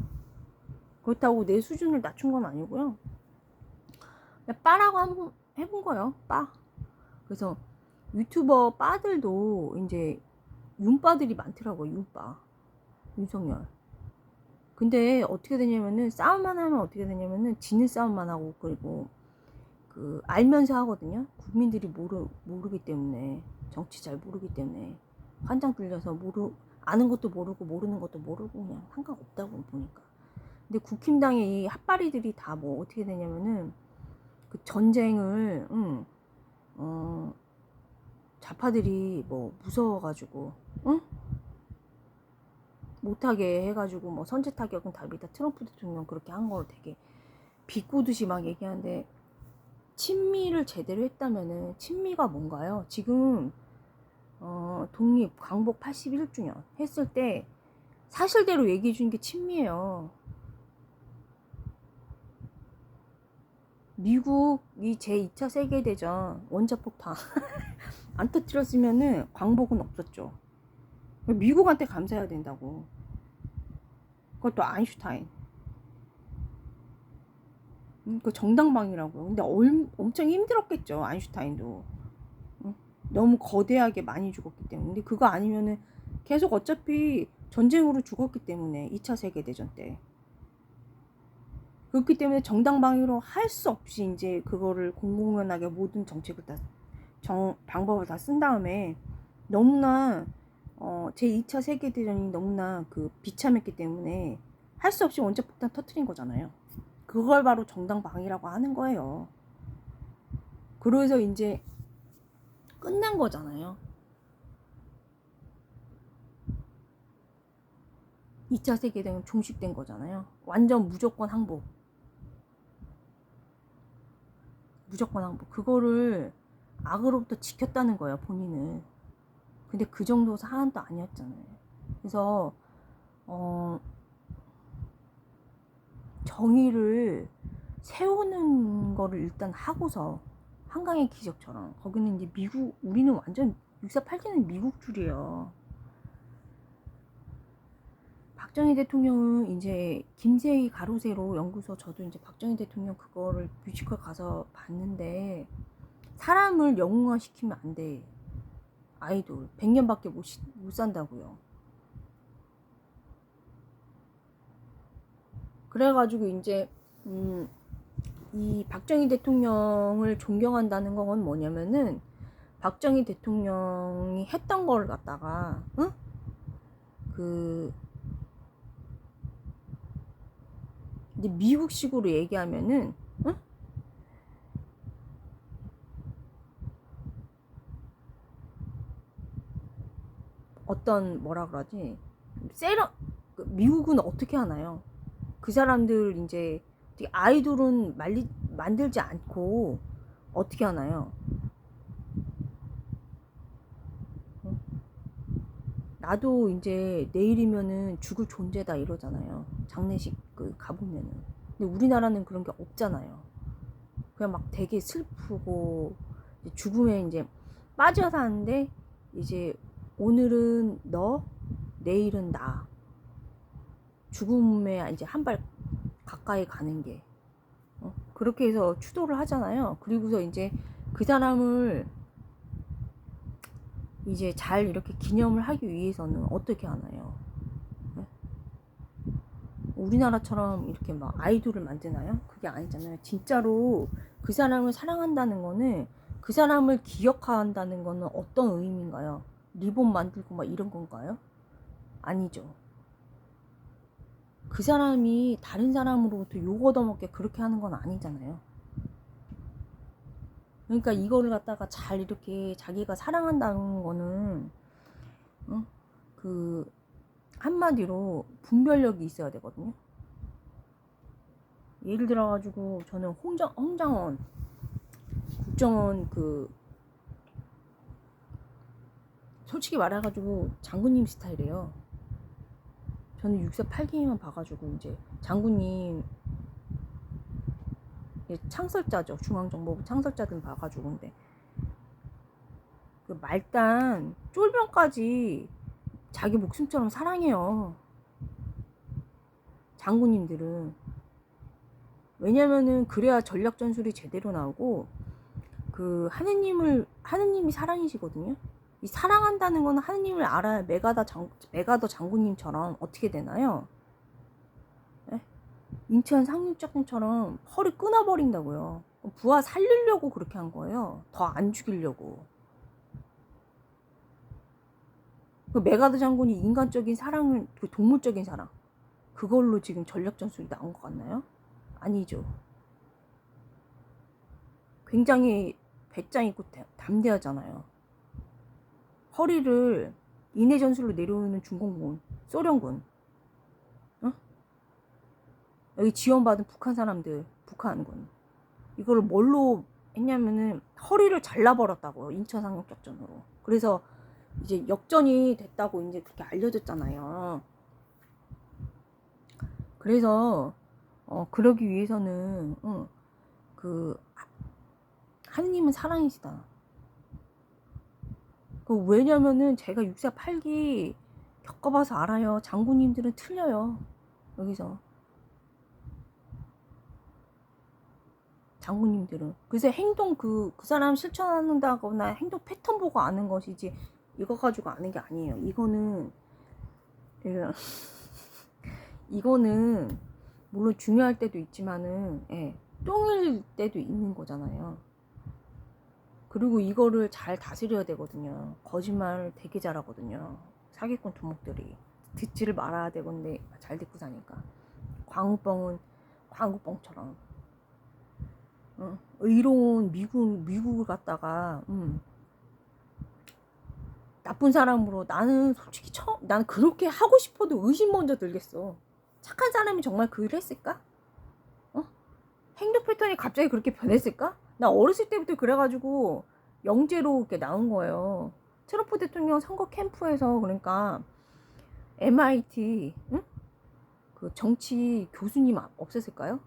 그렇다고 내 수준을 낮춘 건 아니고요. 그냥 빠라고 한번 해본 거예요. 빠. 그래서 유튜버 빠들도 이제 윤빠들이 많더라고요. 윤빠. 윤석열. 근데 어떻게 되냐면은 싸움만 하면 어떻게 되냐면은 지는 싸움만 하고 그리고 그 알면서 하거든요. 국민들이 모르기 때문에 정치 잘 모르기 때문에 환장 들려서 아는 것도 모르고 모르는 것도 모르고 그냥 상관없다고 보니까. 근데 국힘당의 이 핫바리들이 다 뭐 어떻게 되냐면은 그 전쟁을 좌파들이 뭐 무서워가지고 못하게 해가지고 뭐 선제 타격은 답이다. 트럼프 대통령 그렇게 한 걸 되게 비꼬듯이 막 얘기하는데 친미를 제대로 했다면은 친미가 뭔가요? 지금 독립 광복 81주년 했을 때 사실대로 얘기해 주는 게 친미예요. 미국이 제2차 세계대전 원자폭탄 안 터뜨렸으면은 광복은 없었죠. 미국한테 감사해야 된다고. 그것도 아인슈타인. 그 정당방위라고요. 근데 엄청 힘들었겠죠. 아인슈타인도. 너무 거대하게 많이 죽었기 때문에. 근데 그거 아니면은 계속 어차피 전쟁으로 죽었기 때문에 2차 세계대전 때. 그렇기 때문에 정당방위로 할 수 없이 이제 그거를 공공연하게 모든 정책을 다 방법을 다 쓴 다음에 너무나 제2차 세계대전이 너무나 그 비참했기 때문에 할 수 없이 원자폭탄 터트린 거잖아요. 그걸 바로 정당방위라고 하는 거예요. 그래서 이제 끝난 거잖아요. 2차 세계대전 종식된 거잖아요. 완전 무조건 항복. 무조건 항복. 그거를 악으로부터 지켰다는 거예요, 본인은. 근데 그 정도 사안도 아니었잖아요. 그래서 정의를 세우는 거를 일단 하고서 한강의 기적처럼 거기는 이제 미국, 우리는 완전 648기는 미국 줄이에요. 박정희 대통령은 이제 김세희 가로세로 연구소, 저도 이제 박정희 대통령 그거를 뮤지컬 가서 봤는데 사람을 영웅화 시키면 안 돼. 아이돌 100년밖에 못 산다고요. 그래가지고 이제 이 박정희 대통령을 존경한다는 건 뭐냐면은 박정희 대통령이 했던 걸 갖다가 그 이제 미국식으로 얘기하면은 어떤 뭐라 그러지? 미국은 어떻게 하나요? 그 사람들 이제 아이돌은 만들지 않고 어떻게 하나요? 나도 이제 내일이면은 죽을 존재다 이러잖아요. 장례식 가보면은. 근데 우리나라는 그런 게 없잖아요. 그냥 막 되게 슬프고 죽음에 이제 빠져 사는데 이제 오늘은 너, 내일은 나. 죽음에 이제 한 발 가까이 가는 게 그렇게 해서 추도를 하잖아요. 그리고서 이제 그 사람을 이제 잘 이렇게 기념을 하기 위해서는 어떻게 하나요? 네? 우리나라처럼 이렇게 막 아이돌을 만드나요? 그게 아니잖아요. 진짜로 그 사람을 사랑한다는 거는 그 사람을 기억한다는 거는 어떤 의미인가요? 리본 만들고 막 이런 건가요? 아니죠. 그 사람이 다른 사람으로부터 욕 얻어먹게 그렇게 하는 건 아니잖아요. 그러니까 이거를 갖다가 잘 이렇게 자기가 사랑한다는 거는 그 한마디로 분별력이 있어야 되거든요. 예를 들어가지고 저는 홍장원 국정원 솔직히 말해가지고 장군님 스타일이에요. 저는 6사 8기만 봐가지고 이제 장군님 창설자죠. 중앙정보부 창설자들 봐가지고. 근데 그 말단 쫄병까지 자기 목숨처럼 사랑해요. 장군님들은. 왜냐면은 그래야 전략 전술이 제대로 나오고, 그 하느님이 사랑이시거든요. 이 사랑한다는 건 하느님을 알아야 메가더 장군님처럼 어떻게 되나요? 네? 인천 상륙작전처럼 허리 끊어버린다고요. 부하 살리려고 그렇게 한 거예요. 더 안 죽이려고. 그 메가더 장군이 인간적인 사랑을, 그 동물적인 사랑, 그걸로 지금 전략 전술이 나온 것 같나요? 아니죠. 굉장히 배짱 있고 담대하잖아요. 허리를 인해 전술로 내려오는 중공군, 소련군, 어? 여기 지원받은 북한 사람들, 북한군, 이거를 뭘로 했냐면은 허리를 잘라버렸다고요. 인천 상륙작전으로. 그래서 이제 역전이 됐다고 이제 그렇게 알려졌잖아요. 그래서 그러기 위해서는 그 하느님은 사랑이시다. 왜냐면은 제가 6.4 8기 겪어봐서 알아요. 장군님들은 틀려요. 여기서 장군님들은. 그래서 행동 그 사람 실천한다거나 행동 패턴 보고 아는 것이지 이거 가지고 아는 게 아니에요. 이거는 물론 중요할 때도 있지만은, 예, 똥일 때도 있는 거잖아요. 그리고 이거를 잘 다스려야 되거든요. 거짓말 되게 잘하거든요. 사기꾼 두목들이. 듣지를 말아야 되건데 잘 듣고 사니까. 광우병은 광우병처럼. 의로운 미국을 갖다가 나쁜 사람으로. 나는 솔직히 나는 그렇게 하고 싶어도 의심 먼저 들겠어. 착한 사람이 정말 그 일을 했을까? 행동 패턴이 갑자기 그렇게 변했을까? 나 어렸을 때부터 그래가지고 영재로 이렇게 나온 거예요. 트럼프 대통령 선거 캠프에서. 그러니까 MIT 그 정치 교수님 없었을까요?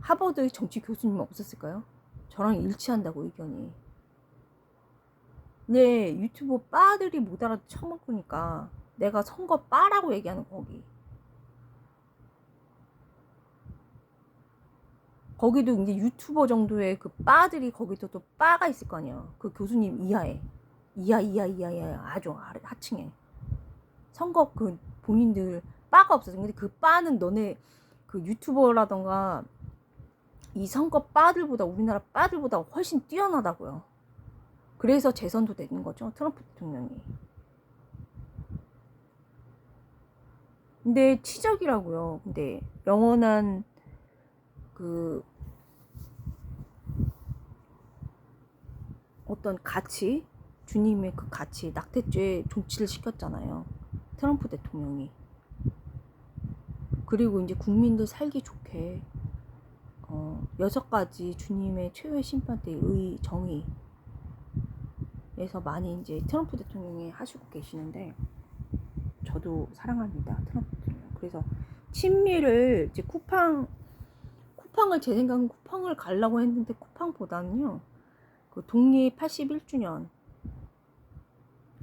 하버드 정치 교수님 없었을까요? 저랑 일치한다고 의견이. 네, 유튜브 빠들이 못 알아 처먹으니까 내가 선거 빠라고 얘기하는 거기. 거기도 이제 유튜버 정도의 그 빠들이 거기도 또 빠가 있을 거 아니야. 그 교수님 이하에. 이하 아주 하층에. 선거 그 본인들 빠가 없어서. 근데 그 빠는 너네 그 유튜버라던가 이 선거 빠들보다, 우리나라 빠들보다 훨씬 뛰어나다고요. 그래서 재선도 되는 거죠. 트럼프 대통령이. 근데 치적이라고요. 근데 영원한 그 어떤 가치, 주님의 그 가치, 낙태죄 조치를 시켰잖아요. 트럼프 대통령이. 그리고 이제 국민들 살기 좋게 6가지 주님의 최후의 심판 때의 의, 정의 에서 많이 이제 트럼프 대통령이 하시고 계시는데, 저도 사랑합니다. 트럼프 대통령. 그래서 친미를 이제 쿠팡을 제 생각은 쿠팡을 가려고 했는데, 쿠팡보다는요 그 독립 81주년,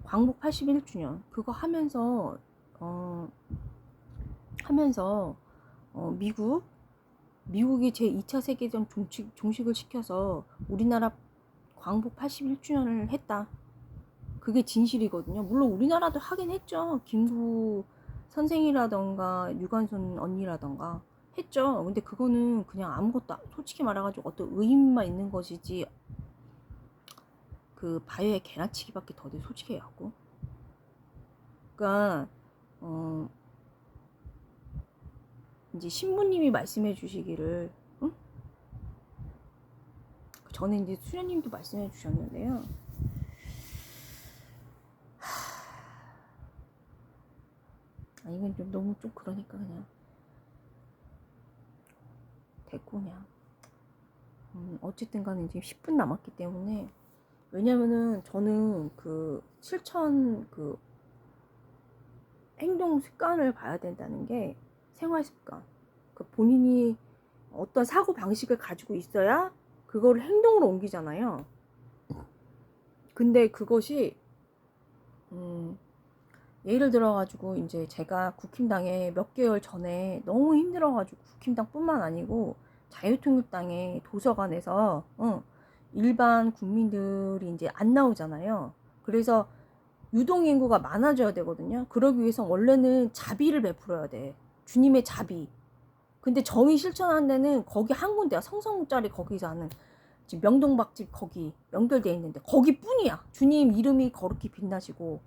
광복 81주년 그거 하면서 미국이 제2차 세계전 종식을 시켜서 우리나라 광복 81주년을 했다. 그게 진실이거든요. 물론 우리나라도 하긴 했죠. 김구 선생이라던가 유관순 언니라던가 했죠. 근데 그거는 그냥 아무것도, 솔직히 말해가지고 어떤 의미만 있는 것이지, 그 바위에 계란치기밖에 더디 솔직히 해갖고. 그러니까 이제 신부님이 말씀해 주시기를, 응? 전에 이제 수녀님도 말씀해 주셨는데요. 이건 좀 너무 좀 그러니까 그냥 됐고, 그냥 어쨌든 간에 지금 10분 남았기 때문에. 왜냐면은 저는 그 실천 그 행동 습관을 봐야 된다는 게, 생활 습관. 그 본인이 어떤 사고 방식을 가지고 있어야 그거를 행동으로 옮기잖아요. 근데 그것이 예를 들어가지고 이제 제가 국힘당에 몇 개월 전에 너무 힘들어가지고 국힘당뿐만 아니고 자유통일당의 도서관에서 일반 국민들이 이제 안 나오잖아요. 그래서 유동인구가 많아져야 되거든요. 그러기 위해서 원래는 자비를 베풀어야 돼. 주님의 자비. 근데 정의 실천하는 데는 거기 한 군데야. 성서문자리 거기서 하는 지금 명동박집 거기 연결돼 있는데 거기뿐이야. 주님 이름이 거룩히 빛나시고.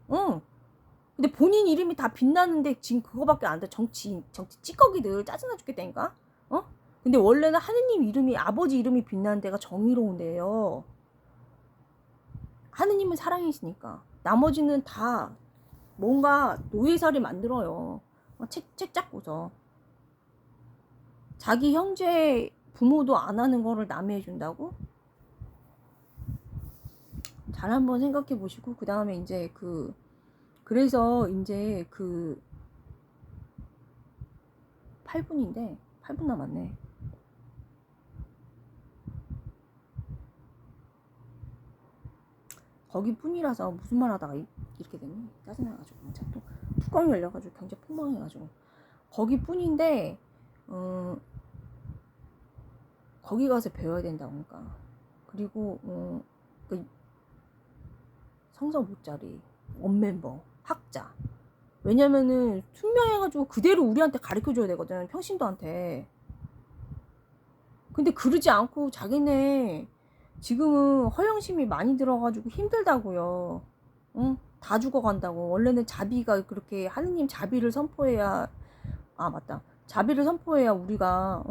근데 본인 이름이 다 빛나는데 지금 그거밖에 안 돼. 정치 찌꺼기들 짜증나 죽겠다니까. 근데 원래는 하느님 이름이 아버지 이름이 빛나는 데가 정의로운 데예요. 하느님은 사랑이시니까. 나머지는 다 뭔가 노예살이 만들어요. 책 잡고서. 자기 형제 부모도 안 하는 거를 남이 해준다고? 잘 한번 생각해 보시고 그 다음에 이제 그래서 이제 8분인데 8분 남았네. 거기 뿐이라서 무슨 말 하다가 이렇게 됐니? 짜증나가지고 또 뚜껑이 열려가지고 경제 폭망해가지고 거기 뿐인데 거기 가서 배워야 된다니까. 그리고 성서 못자리 원멤버 학자. 왜냐면은 투명해가지고 그대로 우리한테 가르쳐줘야 되거든. 평신도한테. 근데 그러지 않고 자기네 지금은 허영심이 많이 들어가지고 힘들다고요. 다 죽어간다고. 원래는 자비가 그렇게 하느님 자비를 선포해야 맞다. 자비를 선포해야 우리가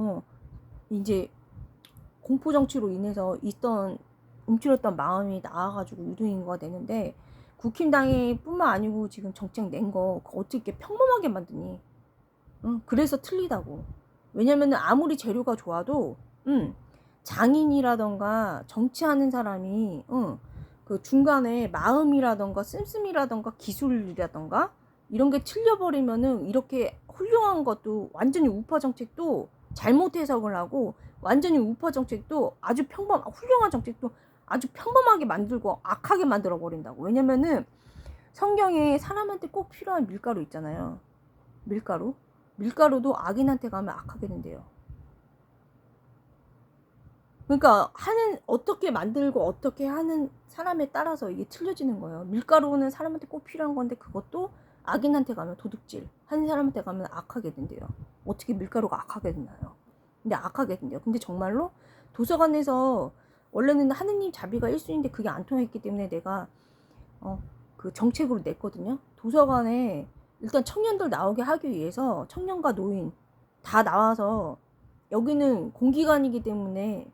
이제 공포 정치로 인해서 움츠렸던 마음이 나아가지고 유동인구가 되는데 국힘당이 뿐만 아니고 지금 정책 낸 거 어떻게 평범하게 만드니? 그래서 틀리다고. 왜냐면은 아무리 재료가 좋아도 장인이라던가 정치하는 사람이 그 중간에 마음이라던가 씀씀이라던가 기술이라던가 이런 게 틀려버리면은 이렇게 훌륭한 것도 완전히 우파 정책도 잘못 해석을 하고 완전히 우파 정책도 아주 훌륭한 정책도 아주 평범하게 만들고 악하게 만들어 버린다고. 왜냐면은 성경에 사람한테 꼭 필요한 밀가루 있잖아요. 밀가루도 악인한테 가면 악하게 된대요. 그러니까 어떻게 만들고 어떻게 하는 사람에 따라서 이게 틀려지는 거예요. 밀가루는 사람한테 꼭 필요한 건데 그것도 악인한테 가면 도둑질, 한 사람한테 가면 악하게 된대요. 어떻게 밀가루가 악하게 되나요? 근데 악하게 된대요. 근데 정말로 도서관에서 원래는 하느님 자비가 1순위인데 그게 안 통했기 때문에 내가 그 정책으로 냈거든요. 도서관에 일단 청년들 나오게 하기 위해서 청년과 노인 다 나와서 여기는 공기관이기 때문에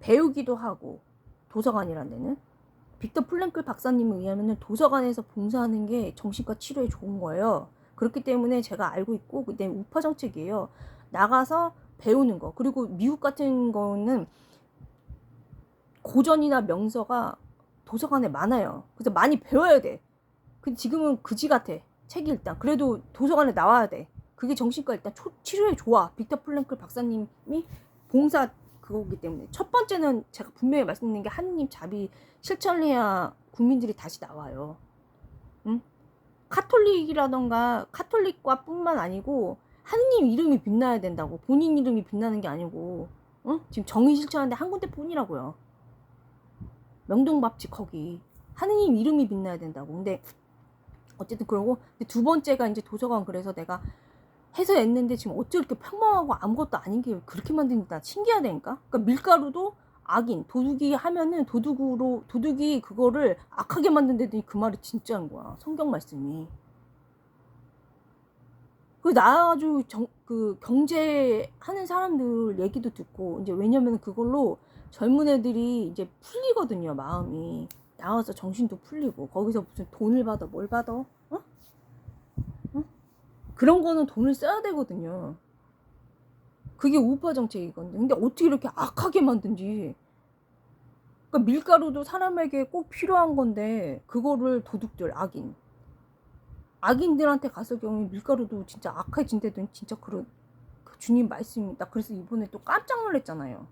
배우기도 하고 도서관이란 데는 빅터 플랭클 박사님에 의하면 도서관에서 봉사하는 게 정신과 치료에 좋은 거예요. 그렇기 때문에 제가 알고 있고 그때 우파 정책이에요. 나가서 배우는 거. 그리고 미국 같은 거는 고전이나 명서가 도서관에 많아요. 그래서 많이 배워야 돼. 근데 지금은 그지 같아. 책이 일단. 그래도 도서관에 나와야 돼. 그게 정신과 일단 치료에 좋아. 빅터 플랭클 박사님이 봉사 그거기 때문에. 첫 번째는 제가 분명히 말씀드린 게 하느님 자비 실천을 해야 국민들이 다시 나와요. 카톨릭이라던가 카톨릭과 뿐만 아니고 하느님 이름이 빛나야 된다고. 본인 이름이 빛나는 게 아니고 지금 정의 실천하는데 한 군데 뿐이라고요. 명동밥집 거기 하느님 이름이 빛나야 된다고. 근데 어쨌든 그러고 두 번째가 이제 도서관. 그래서 내가 해서 냈는데 지금 어째 이렇게 평범하고 아무것도 아닌 게 그렇게 만드니까 신기하다니까. 그러니까 밀가루도 악인 도둑이 하면은 도둑이 그거를 악하게 만든다더니 그 말이 진짜인 거야. 성경 말씀이. 그 나아가지고 그 경제하는 사람들 얘기도 듣고 이제 왜냐면 그걸로 젊은 애들이 이제 풀리거든요. 마음이 나와서 정신도 풀리고 거기서 무슨 돈을 받아 뭘 받아? 그런 거는 돈을 써야 되거든요. 그게 우파 정책이거든요. 근데 어떻게 이렇게 악하게 만든지. 그러니까 밀가루도 사람에게 꼭 필요한 건데 그거를 도둑들 악인들한테 갔을 경우에 밀가루도 진짜 악해진다더니 진짜 주님 말씀입니다. 그래서 이번에 또 깜짝 놀랐잖아요.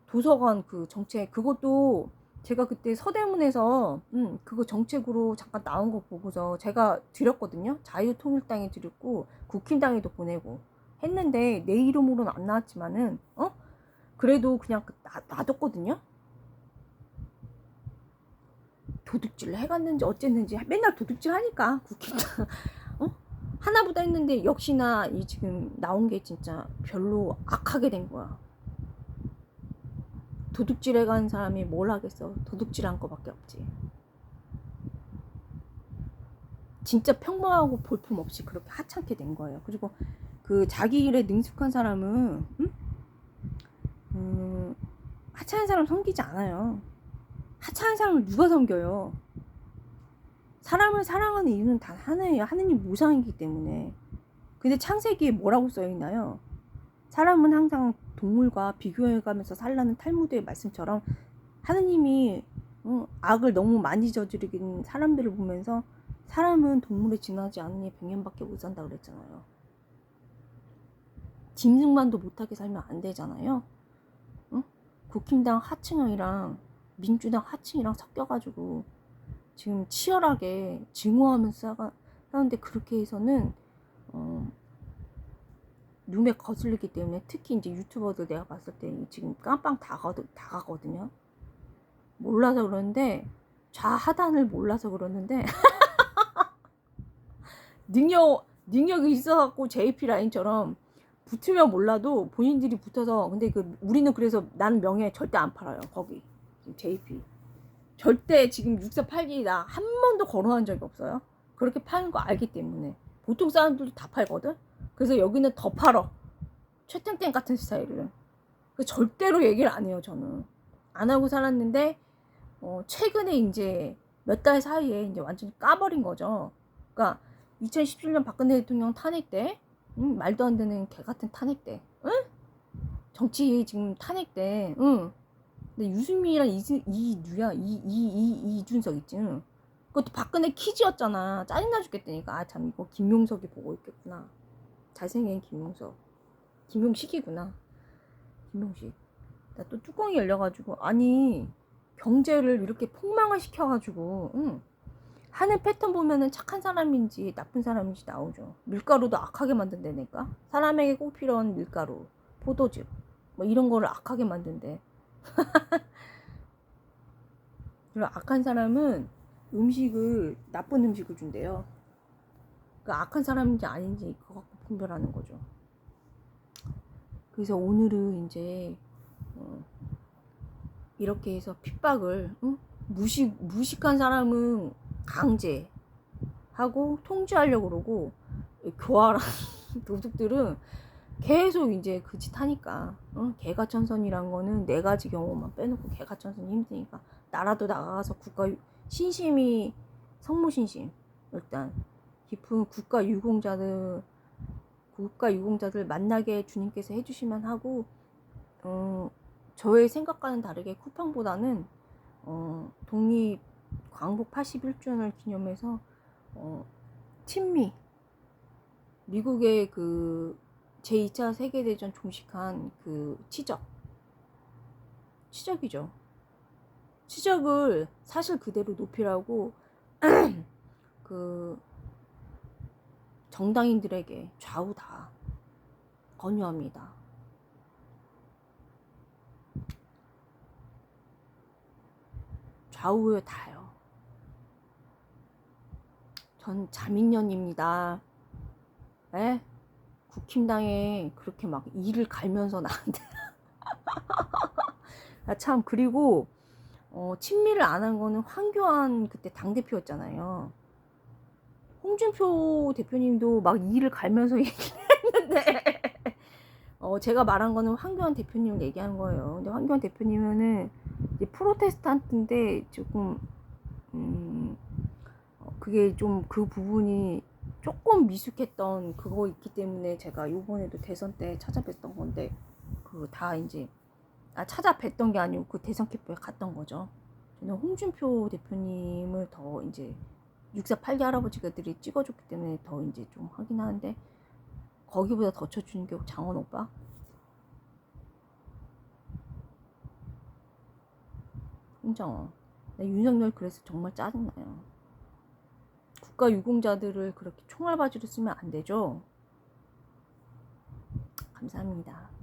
도서관 그 정책, 그것도 제가 그때 서대문에서 그거 정책으로 잠깐 나온 거 보고서 제가 드렸거든요. 자유통일당에 드렸고 국힘당에도 보내고 했는데 내 이름으로는 안 나왔지만은 그래도 그냥 놔뒀거든요. 도둑질 해갔는지 어쨌는지 맨날 도둑질 하니까 국힘당 하나보다 했는데 역시나 이 지금 나온 게 진짜 별로 악하게 된 거야. 도둑질 해간 사람이 뭘 하겠어. 도둑질한 거밖에 없지. 진짜 평범하고 볼품없이 그렇게 하찮게 된 거예요. 그리고 그 자기 일에 능숙한 사람은 하찮은 사람 섬기지 않아요. 하찮은 사람을 누가 섬겨요. 사람을 사랑하는 이유는 단 하나예요. 하느님 모상이기 때문에. 근데 창세기에 뭐라고 써있나요? 사람은 항상 동물과 비교해가면서 살라는 탈무드의 말씀처럼 하느님이 악을 너무 많이 저지르긴 사람들을 보면서 사람은 동물에 지나지 않으니 100년밖에 못 산다 그랬잖아요. 짐승만도 못하게 살면 안 되잖아요. 국힘당 하층이랑 민주당 하층이랑 섞여가지고 지금 치열하게 증오하면서 싸우는데 그렇게 해서는 눈에 거슬리기 때문에 특히 이제 유튜버들 내가 봤을 때 지금 깜빵 다 가거든요. 몰라서 그러는데 좌하단을 몰라서 그러는데 능력이 있어갖고 JP 라인처럼 붙으면 몰라도 본인들이 붙어서 근데 우리는 그래서 나는 명예 절대 안 팔아요. 거기 JP 절대 지금 6482 나 한 번도 거론한 적이 없어요. 그렇게 파는 거 알기 때문에 보통 사람들도 다 팔거든. 그래서 여기는 더 팔어. 최땡땡 같은 스타일을. 절대로 얘기를 안 해요. 저는 안 하고 살았는데 최근에 이제 몇 달 사이에 이제 완전히 까버린 거죠. 그러니까 2017년 박근혜 대통령 탄핵 때 말도 안 되는 개 같은 탄핵 때 정치 지금 탄핵 때 근데 유승민이랑 이준석 있지. 그것도 박근혜 키즈였잖아. 짜증나 죽겠다니까. 참 이거 김용석이 보고 있겠구나. 잘생긴 김용식이구나. 김용식. 나 또 뚜껑이 열려가지고 아니 경제를 이렇게 폭망을 시켜가지고 하는 패턴 보면은 착한 사람인지 나쁜 사람인지 나오죠. 밀가루도 악하게 만든다니까. 사람에게 꼭 필요한 밀가루, 포도즙 뭐 이런 거를 악하게 만든대. 그리고 악한 사람은 나쁜 음식을 준대요. 그러니까 악한 사람인지 아닌지 그거 갖고 분별하는 거죠. 그래서 오늘은 이제 이렇게 해서 핍박을 무식한 사람은 강제하고 통제하려고 그러고 교활한 도둑들은 계속 이제 그 짓 하니까 개가천선이란 거는 4가지 경우만 빼놓고 개가천선이 힘드니까 나라도 나가서 신심이 성모신심 일단 깊은 국가 유공자들 만나게 주님께서 해주시면 하고 저의 생각과는 다르게 쿠팡보다는 독립 광복 81주년을 기념해서 친미 미국의 그 제2차 세계대전 종식한 그 치적이죠. 치적을 사실 그대로 높이라고 그 정당인들에게 좌우 다 권유합니다. 좌우에 다요. 전 자민련입니다. 에? 국힘당에 그렇게 막 이를 갈면서 나한테 참 그리고 친미를 안 한 거는 황교안 그때 당대표였잖아요. 홍준표 대표님도 막 이를 갈면서 얘기를 했는데 제가 말한 거는 황교안 대표님을 얘기하는 거예요. 근데 황교안 대표님은 이제 프로테스탄트인데 조금 그게 좀 그 부분이 조금 미숙했던 그거 있기 때문에 제가 요번에도 대선 때 찾아뵀던 건데 그 다 이제 찾아뵀던 게 아니고 그 대선 캠프에 갔던 거죠. 저는 홍준표 대표님을 더 이제 6482 할아버지들이 찍어줬기 때문에 더 이제 좀 하긴 하는데 거기보다 더 쳐주는 게 장원 오빠? 홍장어. 나 윤석열 그래서 정말 짜증나요. 국가 유공자들을 그렇게 총알바지로 쓰면 안 되죠. 감사합니다.